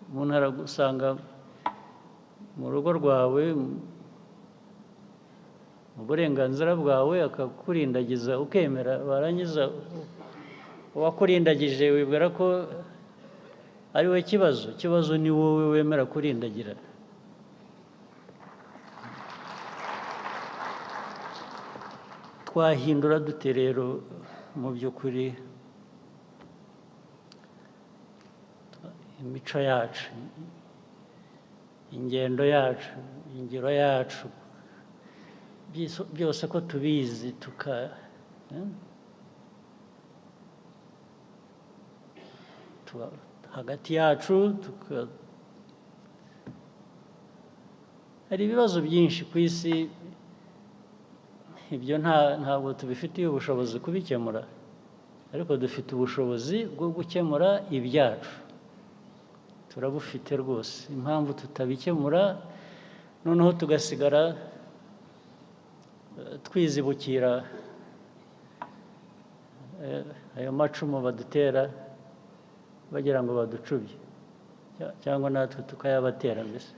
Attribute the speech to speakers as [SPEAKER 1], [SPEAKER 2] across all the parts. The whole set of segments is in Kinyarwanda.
[SPEAKER 1] umuntu aragusanga mu rugo rwawe mu burenganzira bwawe akakurindagiza ukemera warangiza uwakurindagije wibwira ko ari we ikibazo ni wowe wemera kurindagira. Twahindura dute rero mu by'ukuri imico yacu, ingendo yacu, ingiro yacu, byose ko tubizi hagati yacu hari ibibazo byinshi ku isi, ibyo ntabwo tubifitiye ubushobozi kubikemura, ariko dufite ubushobozi bwo gukemura ibyacu, turabufite rwose. Impamvu tutabikemura noneho tugasigara twizibukira ayo macumu badutera bagira ngo baducubye, cyangwa natwe tukayabatera mbese,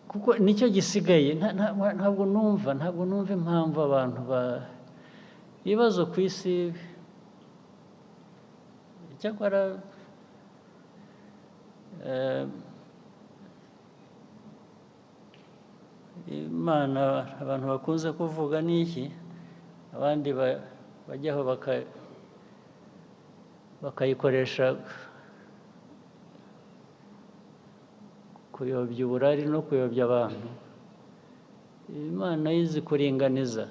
[SPEAKER 1] kuko nicyo gisigaye. Ntabwo numva impamvu abantu ibibazo ku isi, cyakora Imana abantu bakunze kuvuga ni iki, abandi bajyaho bakayikoresha kuyobya uburari no kuyobya abantu. Imana yizi kuringaniza.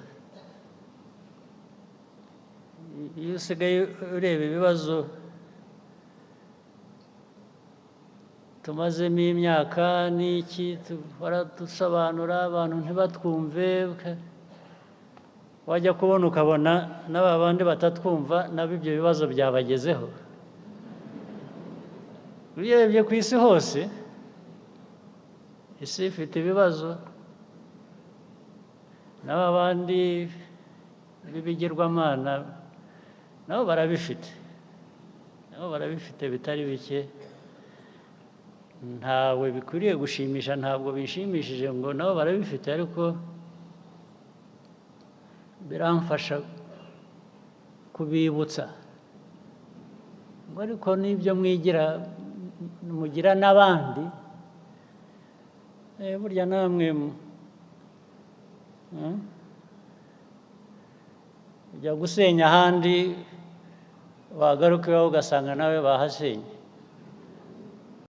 [SPEAKER 1] Iyo usigaye ureba ibibazo tumazemo imyaka n'iki baradusobanura abantu ntibatwumve, wajya kubona ukabona n'aba bandi batatwumva nabo ibyo bibazo byabagezeho. Urebye ku isi hose, isi ifite ibibazo, n'aba bandi b'ibigirwamana nabo barabifite bitari bike. Ntawe bikwiriye gushimisha, ntabwo bishimishije ngo nabo barabifite, ariko biramfasha kubibutsa ngo ariko n'ibyo mugira n'abandi, burya namwe ujya gusenya ahandi, wagaruka iwawe ugasanga nawe bahasenye.